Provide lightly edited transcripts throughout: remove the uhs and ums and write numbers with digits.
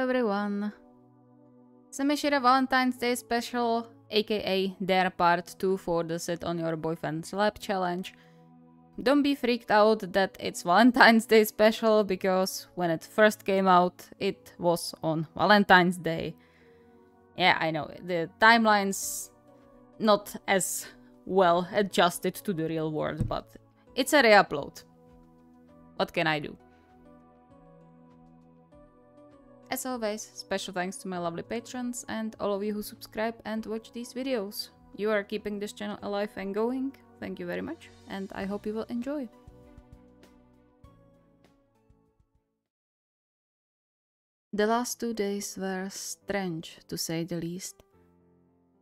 everyone! SemiShira Valentine's Day Special, aka their part 2 for the Sit on Your Boyfriend's Lap challenge. Don't be freaked out that it's Valentine's Day Special, because when it first came out, it was on Valentine's Day. Yeah, I know, the timeline's not as well adjusted to the real world, but it's a re-upload. What can I do? As always, special thanks to my lovely patrons and all of you who subscribe and watch these videos. You are keeping this channel alive and going. Thank you very much, and I hope you will enjoy. The last 2 days were strange, to say the least.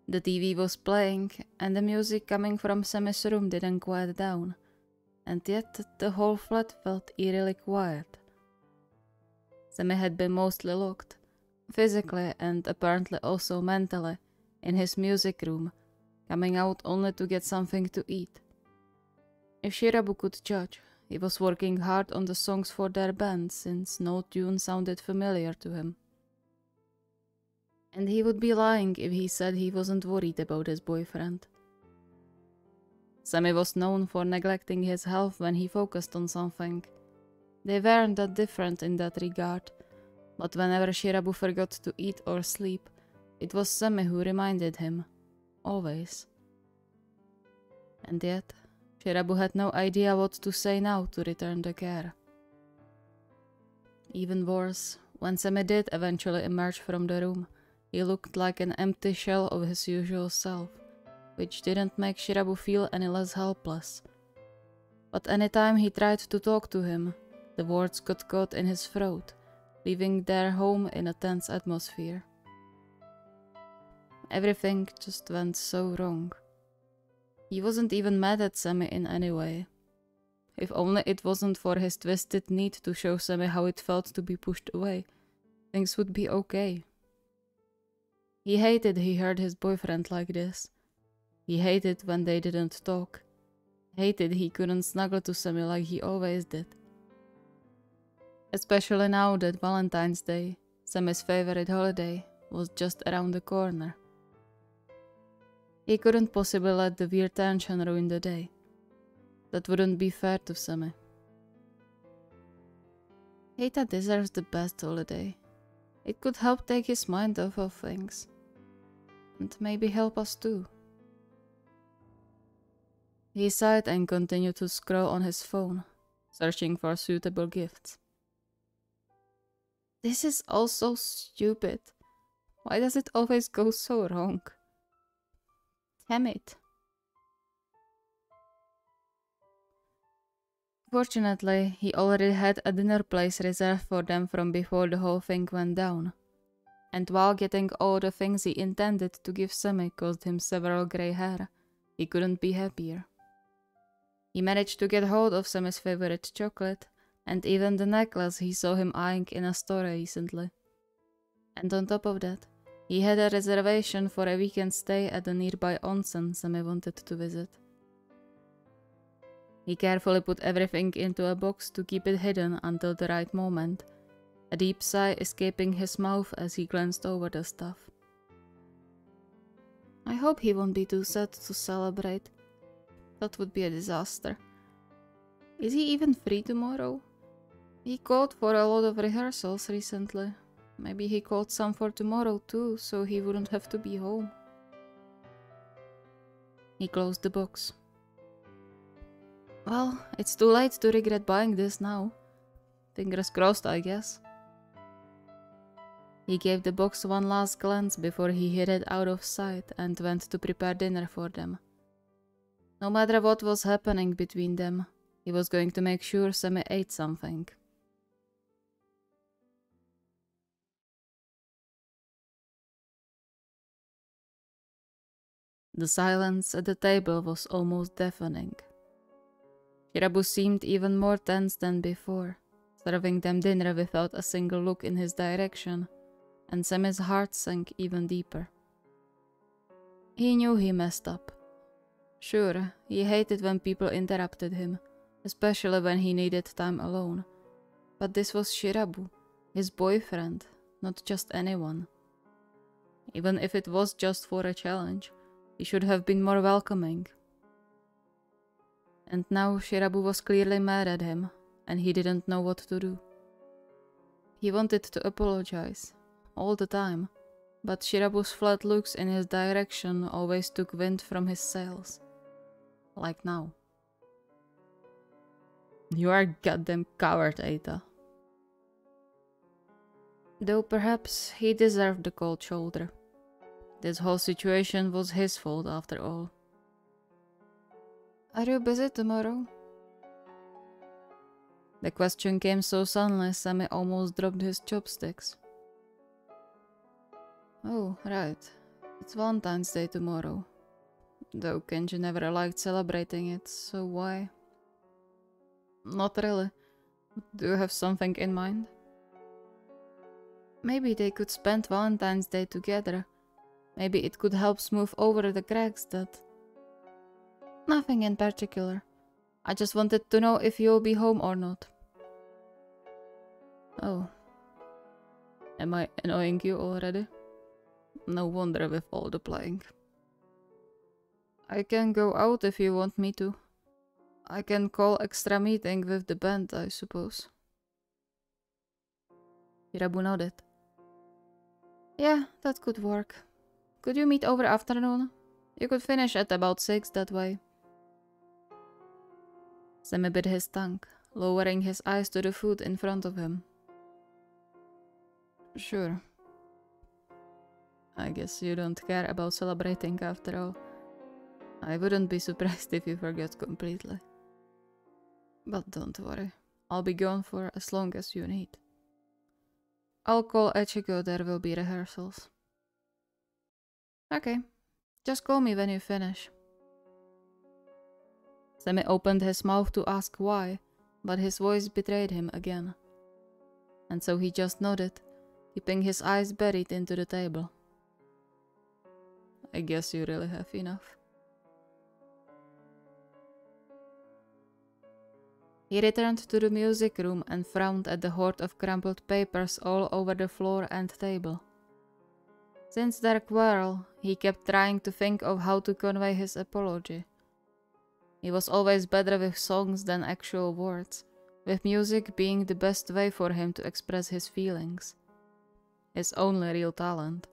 The TV was playing, and the music coming from Semi's room didn't quiet down, and yet the whole flat felt eerily quiet. Semi had been mostly locked, physically and apparently also mentally, in his music room, coming out only to get something to eat. If Shirabu could judge, he was working hard on the songs for their band, since no tune sounded familiar to him. And he would be lying if he said he wasn't worried about his boyfriend. Semi was known for neglecting his health when he focused on something. They weren't that different in that regard, but whenever Shirabu forgot to eat or sleep, it was Semi who reminded him. Always. And yet, Shirabu had no idea what to say now to return the care. Even worse, when Semi did eventually emerge from the room, he looked like an empty shell of his usual self, which didn't make Shirabu feel any less helpless. But anytime he tried to talk to him, the words got caught in his throat, leaving their home in a tense atmosphere. Everything just went so wrong. He wasn't even mad at Semi in any way. If only it wasn't for his twisted need to show Semi how it felt to be pushed away, things would be okay. He hated he heard his boyfriend like this. He hated when they didn't talk. Hated he couldn't snuggle to Semi like he always did. Especially now that Valentine's Day, Semi's favorite holiday, was just around the corner. He couldn't possibly let the weird tension ruin the day. That wouldn't be fair to Semi. Heita deserves the best holiday. It could help take his mind off of things. And maybe help us too. He sighed and continued to scroll on his phone, searching for suitable gifts. This is all so stupid. Why does it always go so wrong? Damn it. Fortunately, he already had a dinner place reserved for them from before the whole thing went down. And while getting all the things he intended to give Semi caused him several grey hair, he couldn't be happier. He managed to get hold of Semi's favorite chocolate, and even the necklace he saw him eyeing in a store recently. And on top of that, he had a reservation for a weekend stay at the nearby onsen Semi wanted to visit. He carefully put everything into a box to keep it hidden until the right moment, a deep sigh escaping his mouth as he glanced over the stuff. I hope he won't be too sad to celebrate. That would be a disaster. Is he even free tomorrow? He called for a lot of rehearsals recently. Maybe he called some for tomorrow too, so he wouldn't have to be home. He closed the box. Well, it's too late to regret buying this now. Fingers crossed, I guess. He gave the box one last glance before he hid it out of sight and went to prepare dinner for them. No matter what was happening between them, he was going to make sure Semi ate something. The silence at the table was almost deafening. Shirabu seemed even more tense than before, serving them dinner without a single look in his direction, and Semi's heart sank even deeper. He knew he messed up. Sure, he hated when people interrupted him, especially when he needed time alone. But this was Shirabu, his boyfriend, not just anyone. Even if it was just for a challenge, he should have been more welcoming. And now Shirabu was clearly mad at him, and he didn't know what to do. He wanted to apologize, all the time, but Shirabu's flat looks in his direction always took wind from his sails. Like now. You are a goddamn coward, Eita. Though perhaps he deserved the cold shoulder. This whole situation was his fault after all. Are you busy tomorrow? The question came so suddenly, Semi almost dropped his chopsticks. Oh, right. It's Valentine's Day tomorrow. Though Kenji never liked celebrating it, so why? Not really. Do you have something in mind? Maybe they could spend Valentine's Day together. Maybe it could help smooth over the cracks that... Nothing in particular. I just wanted to know if you'll be home or not. Oh. Am I annoying you already? No wonder with all the playing. I can go out if you want me to. I can call extra meeting with the band, I suppose. Hirabu nodded. Yeah, that could work. Could you meet over afternoon? You could finish at about 6 that way. Semi bit his tongue, lowering his eyes to the food in front of him. Sure. I guess you don't care about celebrating after all. I wouldn't be surprised if you forget completely. But don't worry, I'll be gone for as long as you need. I'll call Ichigo, there will be rehearsals. Okay, just call me when you finish. Semi opened his mouth to ask why, but his voice betrayed him again. And so he just nodded, keeping his eyes buried into the table. I guess you really have enough. He returned to the music room and frowned at the hoard of crumpled papers all over the floor and table. Since their quarrel, he kept trying to think of how to convey his apology. He was always better with songs than actual words, with music being the best way for him to express his feelings. His only real talent.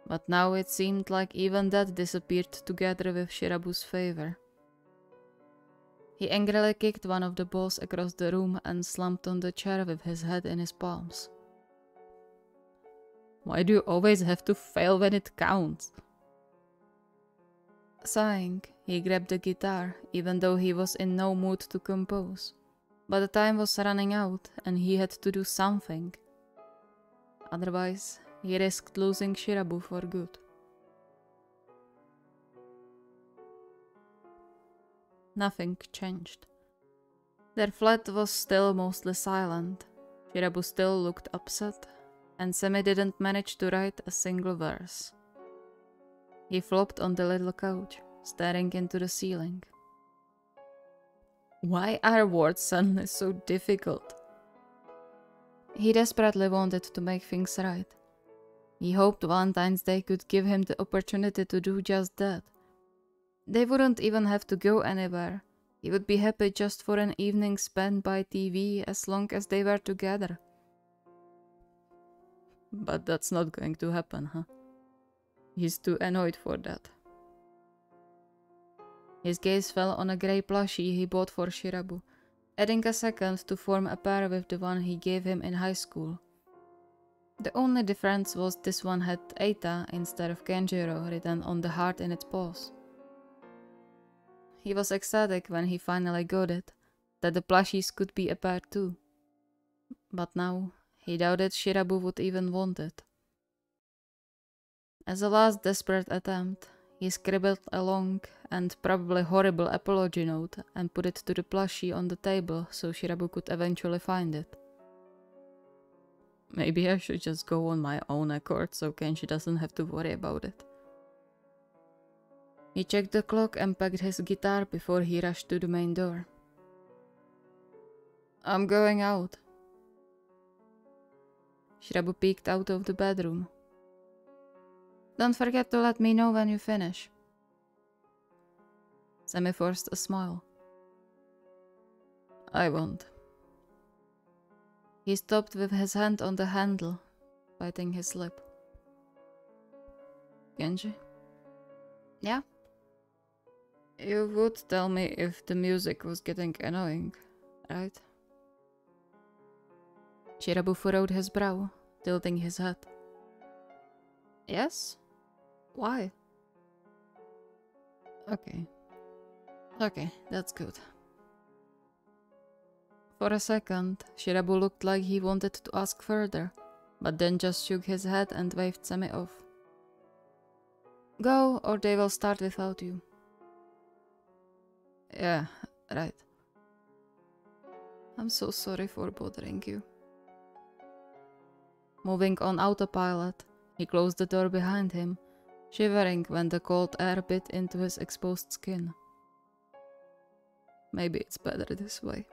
But now it seemed like even that disappeared together with Shirabu's favor. He angrily kicked one of the balls across the room and slumped on the chair with his head in his palms. Why do you always have to fail when it counts? Sighing, he grabbed the guitar, even though he was in no mood to compose. But the time was running out, and he had to do something. Otherwise, he risked losing Shirabu for good. Nothing changed. Their flat was still mostly silent. Shirabu still looked upset, and Semi didn't manage to write a single verse. He flopped on the little couch, staring into the ceiling. Why are words suddenly so difficult? He desperately wanted to make things right. He hoped Valentine's Day could give him the opportunity to do just that. They wouldn't even have to go anywhere. He would be happy just for an evening spent by TV as long as they were together. But that's not going to happen, huh? He's too annoyed for that. His gaze fell on a grey plushie he bought for Shirabu, adding a second to form a pair with the one he gave him in high school. The only difference was this one had Eita instead of Kenjiro written on the heart in its paws. He was ecstatic when he finally got it, that the plushies could be a pair too. But now, he doubted Shirabu would even want it. As a last desperate attempt, he scribbled a long and probably horrible apology note and put it to the plushie on the table so Shirabu could eventually find it. Maybe I should just go on my own accord so Kenshi doesn't have to worry about it. He checked the clock and packed his guitar before he rushed to the main door. I'm going out. Shirabu peeked out of the bedroom. Don't forget to let me know when you finish. Semi forced a smile. I won't. He stopped with his hand on the handle, biting his lip. Genji? Yeah? You would tell me if the music was getting annoying, right? Shirabu furrowed his brow, tilting his head. Yes? Why? Okay, that's good. For a second, Shirabu looked like he wanted to ask further, but then just shook his head and waved Semi off. Go, or they will start without you. Yeah, right. I'm so sorry for bothering you. Moving on autopilot, he closed the door behind him, shivering when the cold air bit into his exposed skin. Maybe it's better this way.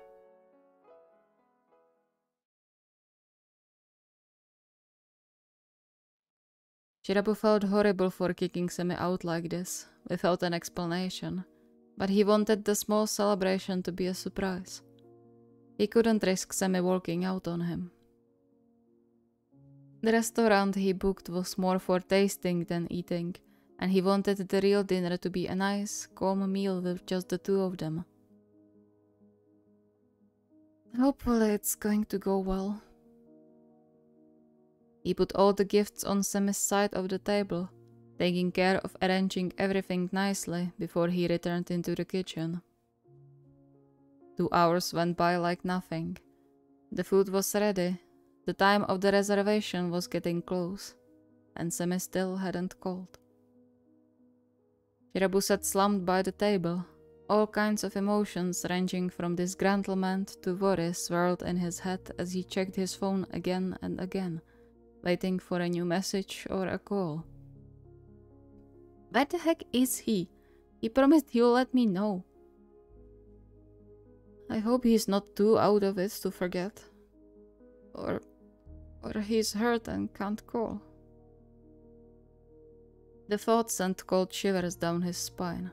Shirabu felt horrible for kicking Semi out like this, without an explanation, but he wanted the small celebration to be a surprise. He couldn't risk Semi walking out on him. The restaurant he booked was more for tasting than eating, and he wanted the real dinner to be a nice, calm meal with just the two of them. Hopefully it's going to go well. He put all the gifts on Semi's side of the table, taking care of arranging everything nicely before he returned into the kitchen. 2 hours went by like nothing. The food was ready, the time of the reservation was getting close, and Semi still hadn't called. Shirabu sat slumped by the table, all kinds of emotions ranging from disgruntlement to worry swirled in his head as he checked his phone again and again, waiting for a new message or a call. Where the heck is he? He promised he'll let me know. I hope he's not too out of it to forget. Or he's hurt and can't call. The thought sent cold shivers down his spine.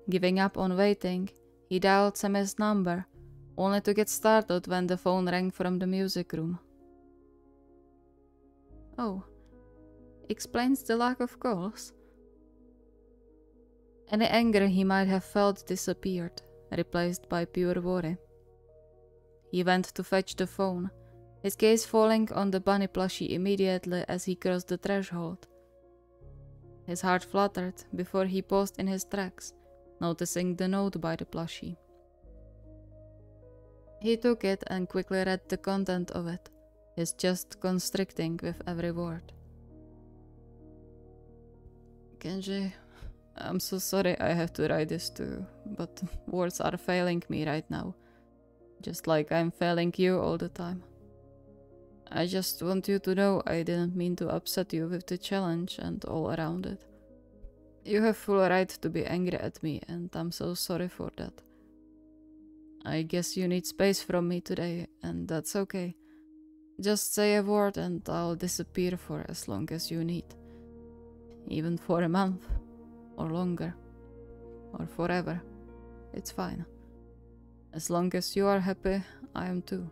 Giving up on waiting, he dialed Semi's number, only to get startled when the phone rang from the music room. Oh, explains the lack of calls. Any anger he might have felt disappeared, replaced by pure worry. He went to fetch the phone, his gaze falling on the bunny plushie immediately as he crossed the threshold. His heart fluttered before he paused in his tracks, noticing the note by the plushie. He took it and quickly read the content of it, his chest constricting with every word. Kenji, I'm so sorry I have to write this too, but words are failing me right now, just like I'm failing you all the time. I just want you to know I didn't mean to upset you with the challenge and all around it. You have full right to be angry at me, and I'm so sorry for that. I guess you need space from me today, and that's okay. Just say a word and I'll disappear for as long as you need. Even for a month, or longer, or forever. It's fine. As long as you are happy, I am too.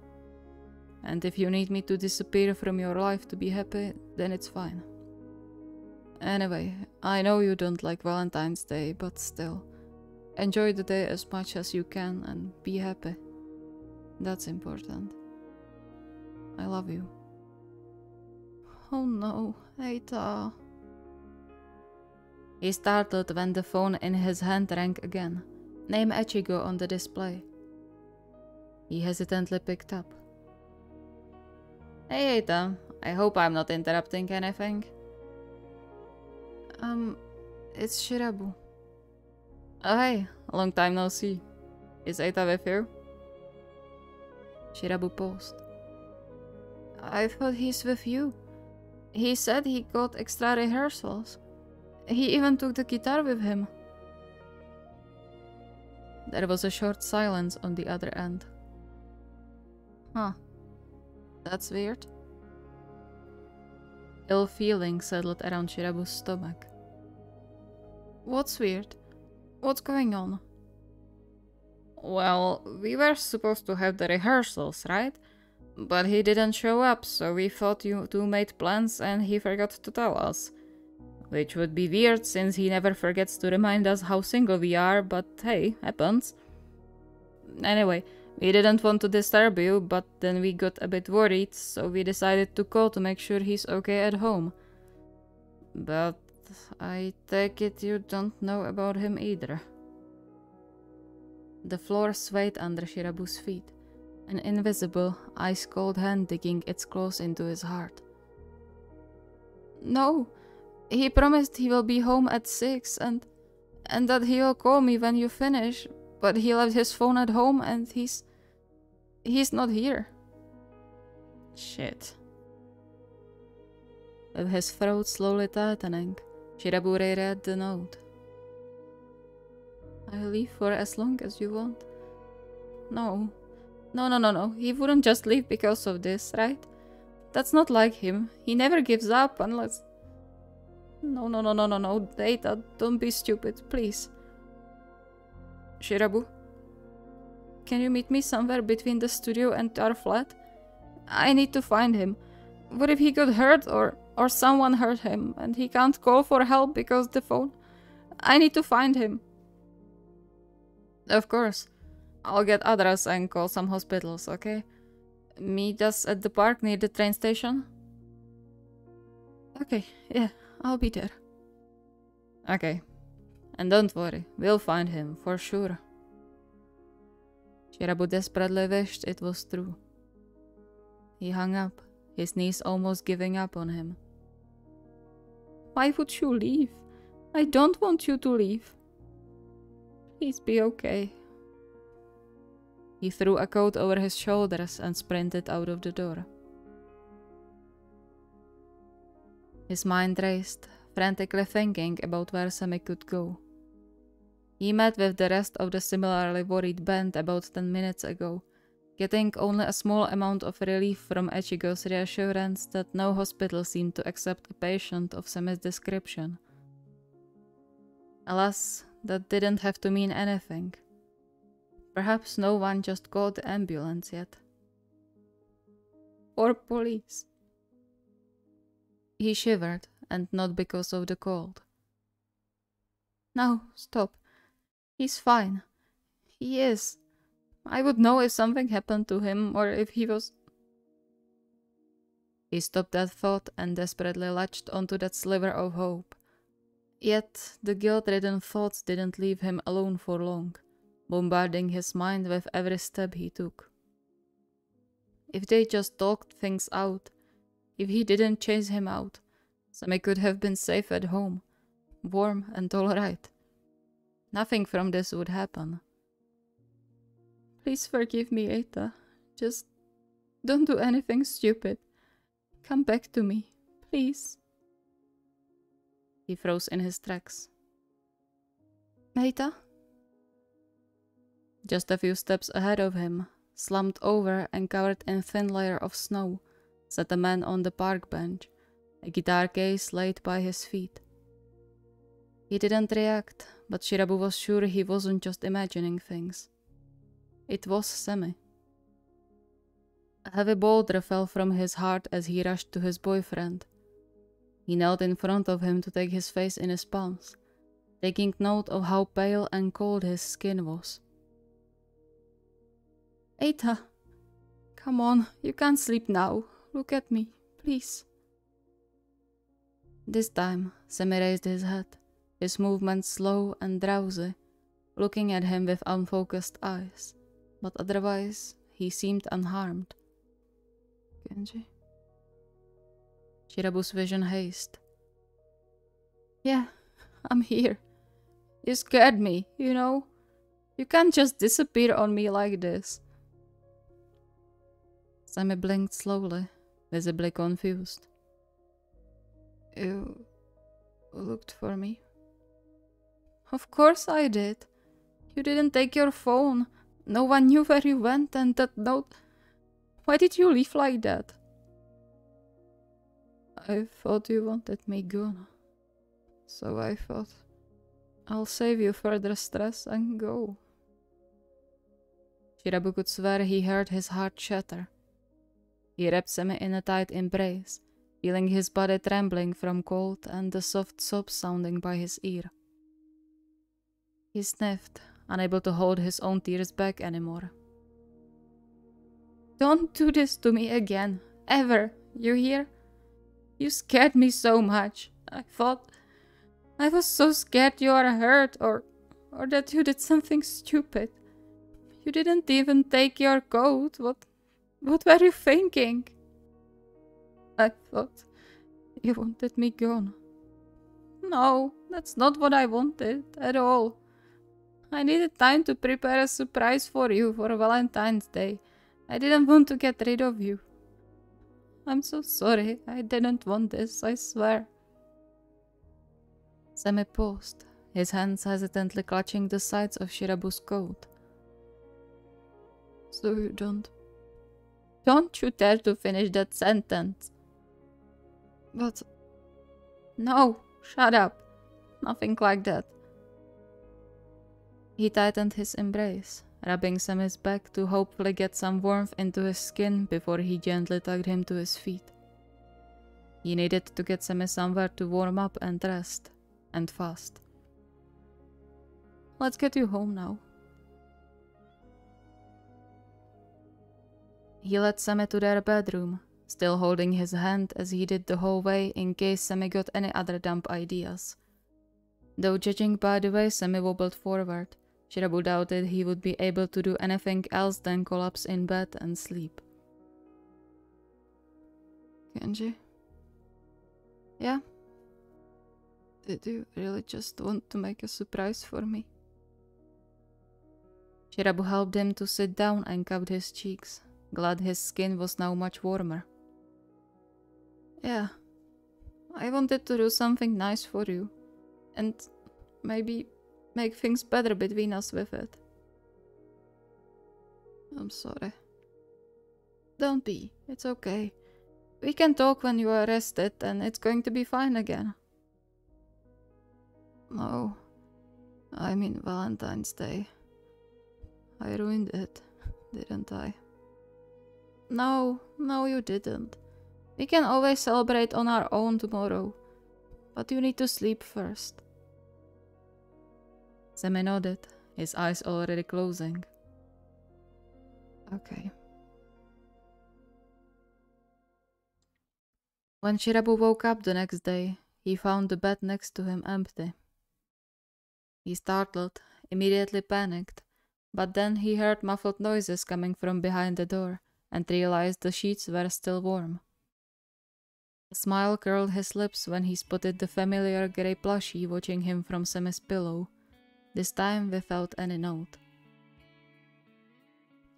And if you need me to disappear from your life to be happy, then it's fine. Anyway, I know you don't like Valentine's Day, but still, enjoy the day as much as you can and be happy. That's important. I love you. Oh no, Eita. He startled when the phone in his hand rang again, name Echigo on the display. He hesitantly picked up. Hey Eita, I hope I'm not interrupting anything. It's Shirabu. Oh hey, long time no see. Is Eita with you? Shirabu paused. I thought he's with you. He said he got extra rehearsals. He even took the guitar with him. There was a short silence on the other end. Huh. That's weird. Ill feeling settled around Shirabu's stomach. What's weird? What's going on? Well, we were supposed to have the rehearsals, right? But he didn't show up, so we thought you two made plans and he forgot to tell us. Which would be weird since he never forgets to remind us how single we are, but hey, happens. Anyway, we didn't want to disturb you, but then we got a bit worried, so we decided to call to make sure he's okay at home. But I take it you don't know about him either. The floor swayed under Shirabu's feet, an invisible, ice-cold hand digging its claws into his heart. No, he promised he will be home at 6 and that he will call me when you finish, but he left his phone at home and he's not here. Shit. With his throat slowly tightening, Shirabu reread the note. I'll leave for as long as you want. No. No. He wouldn't just leave because of this, right? That's not like him. He never gives up unless... No. Data, don't be stupid, please. Shirabu? Can you meet me somewhere between the studio and our flat? I need to find him. What if he got hurt or someone hurt him and he can't call for help because the phone... I need to find him. Of course. I'll get address and call some hospitals, okay? Meet us at the park near the train station? Okay, yeah, I'll be there. Okay. And don't worry, we'll find him, for sure. Shirabu desperately wished it was true. He hung up, his knees almost giving up on him. Why would you leave? I don't want you to leave. Please be okay. He threw a coat over his shoulders and sprinted out of the door. His mind raced, frantically thinking about where Semi could go. He met with the rest of the similarly worried band about 10 minutes ago, getting only a small amount of relief from Echigo's reassurance that no hospital seemed to accept a patient of Semi's description. Alas, that didn't have to mean anything. Perhaps no one just called the ambulance yet. Or police. He shivered, and not because of the cold. No, stop. He's fine. He is. I would know if something happened to him or if he was... He stopped that thought and desperately latched onto that sliver of hope. Yet the guilt-ridden thoughts didn't leave him alone for long, bombarding his mind with every step he took. If they just talked things out, if he didn't chase him out, Semi could have been safe at home, warm and alright. Nothing from this would happen. Please forgive me, Eita. Just don't do anything stupid. Come back to me, please. He froze in his tracks. Eita? Just a few steps ahead of him, slumped over and covered in thin layer of snow, sat a man on the park bench, a guitar case laid by his feet. He didn't react, but Shirabu was sure he wasn't just imagining things. It was Semi. A heavy boulder fell from his heart as he rushed to his boyfriend. He knelt in front of him to take his face in his palms, taking note of how pale and cold his skin was. Eita, come on, you can't sleep now. Look at me, please. This time, Semi raised his head, his movements slow and drowsy, looking at him with unfocused eyes, but otherwise he seemed unharmed. Kenji? Shirabu's vision hazed. Yeah, I'm here. You scared me, you know? You can't just disappear on me like this. Semi blinked slowly, visibly confused. You looked for me? Of course I did. You didn't take your phone. No one knew where you went, and that note... Why did you leave like that? I thought you wanted me gone. So I thought, I'll save you further stress and go. Shirabu could swear he heard his heart shatter. He wrapped Semi in a tight embrace, feeling his body trembling from cold and the soft sobs sounding by his ear. He sniffed, unable to hold his own tears back anymore. Don't do this to me again, ever, you hear? You scared me so much. I was so scared you are hurt or that you did something stupid. You didn't even take your coat. What were you thinking? I thought you wanted me gone. No, that's not what I wanted at all. I needed time to prepare a surprise for you for Valentine's Day. I didn't want to get rid of you. I'm so sorry. I didn't want this, I swear. Semi paused, his hands hesitantly clutching the sides of Shirabu's coat. So you don't you dare to finish that sentence. But... No, shut up. Nothing like that. He tightened his embrace, rubbing Semi's back to hopefully get some warmth into his skin before he gently tugged him to his feet. He needed to get Semi somewhere to warm up and rest, and fast. Let's get you home now. He led Semi to their bedroom, still holding his hand as he did the whole way in case Semi got any other dumb ideas. Though judging by the way Semi wobbled forward, Shirabu doubted he would be able to do anything else than collapse in bed and sleep. Kenji? Yeah? Did you really just want to make a surprise for me? Shirabu helped him to sit down and cupped his cheeks, glad his skin was now much warmer. Yeah, I wanted to do something nice for you, and maybe make things better between us with it. I'm sorry. Don't be, it's okay. We can talk when you are rested and it's going to be fine again. No, I mean Valentine's Day. I ruined it, didn't I? No, you didn't. We can always celebrate on our own tomorrow, but you need to sleep first. Semi nodded, his eyes already closing. Okay. When Shirabu woke up the next day, he found the bed next to him empty. He startled, immediately panicked, but then he heard muffled noises coming from behind the door and realized the sheets were still warm. A smile curled his lips when he spotted the familiar grey plushie watching him from Semi's pillow, this time without any note.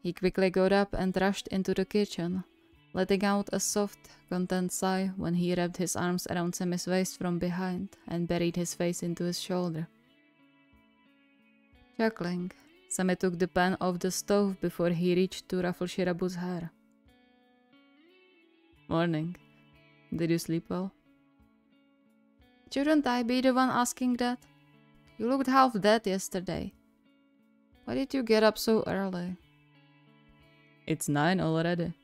He quickly got up and rushed into the kitchen, letting out a soft, content sigh when he wrapped his arms around Semi's waist from behind and buried his face into his shoulder. Chuckling, Semi took the pan off the stove before he reached to ruffle Shirabu's hair. Morning. Did you sleep well? Shouldn't I be the one asking that? You looked half dead yesterday. Why did you get up so early? It's 9 already.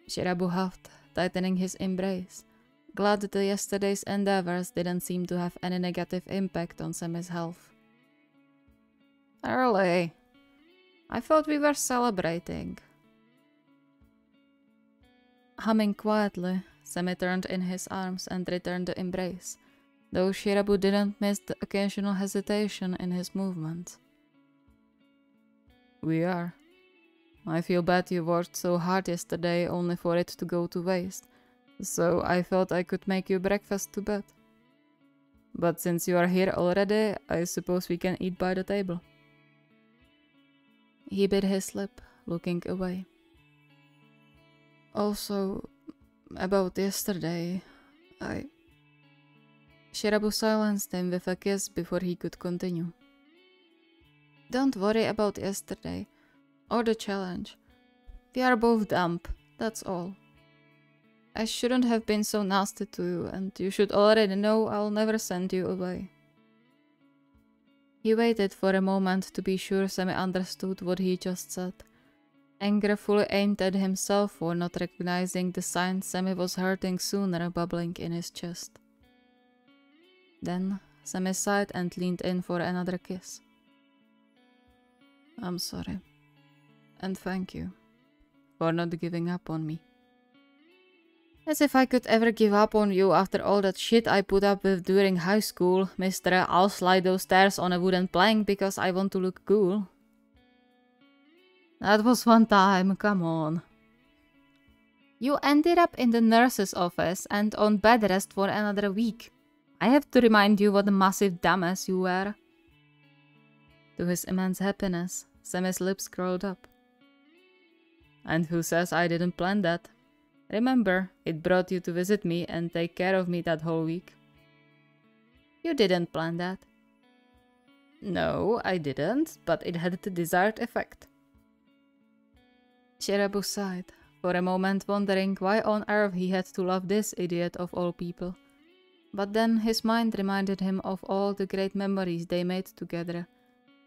Shirabu huffed, tightening his embrace, glad that yesterday's endeavors didn't seem to have any negative impact on Semi's health. Early. I thought we were celebrating. Humming quietly, Semi turned in his arms and returned the embrace, though Shirabu didn't miss the occasional hesitation in his movements. We are. I feel bad you worked so hard yesterday only for it to go to waste, so I thought I could make you breakfast to bed. But since you are here already, I suppose we can eat by the table. He bit his lip, looking away. Also, about yesterday, Shirabu silenced him with a kiss before he could continue. Don't worry about yesterday, or the challenge. We are both dumb, that's all. I shouldn't have been so nasty to you, and you should already know I'll never send you away. He waited for a moment to be sure Semi understood what he just said. Anger fully aimed at himself for not recognizing the signs Semi was hurting sooner bubbling in his chest. Then Semi sighed and leaned in for another kiss. I'm sorry. And thank you for not giving up on me. As if I could ever give up on you after all that shit I put up with during high school, Mr. I'll slide those stairs on a wooden plank because I want to look cool. That was one time, come on. You ended up in the nurse's office and on bed rest for another week. I have to remind you what a massive dumbass you were. To his immense happiness, Semi's lips curled up. And who says I didn't plan that? Remember, it brought you to visit me and take care of me that whole week. You didn't plan that. No, I didn't, but it had the desired effect. Shirabu sighed, for a moment wondering why on earth he had to love this idiot of all people. But then his mind reminded him of all the great memories they made together,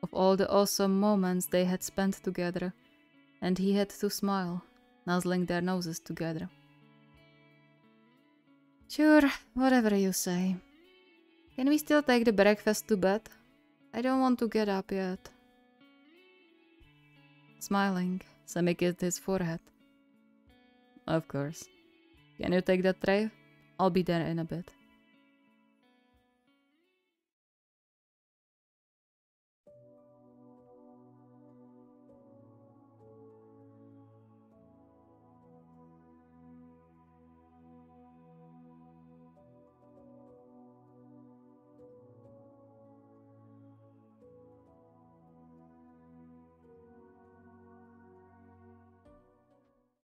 of all the awesome moments they had spent together, and he had to smile, nuzzling their noses together. Sure, whatever you say. Can we still take the breakfast to bed? I don't want to get up yet. Smiling, Semi kissed his forehead. Of course. Can you take that tray? I'll be there in a bit.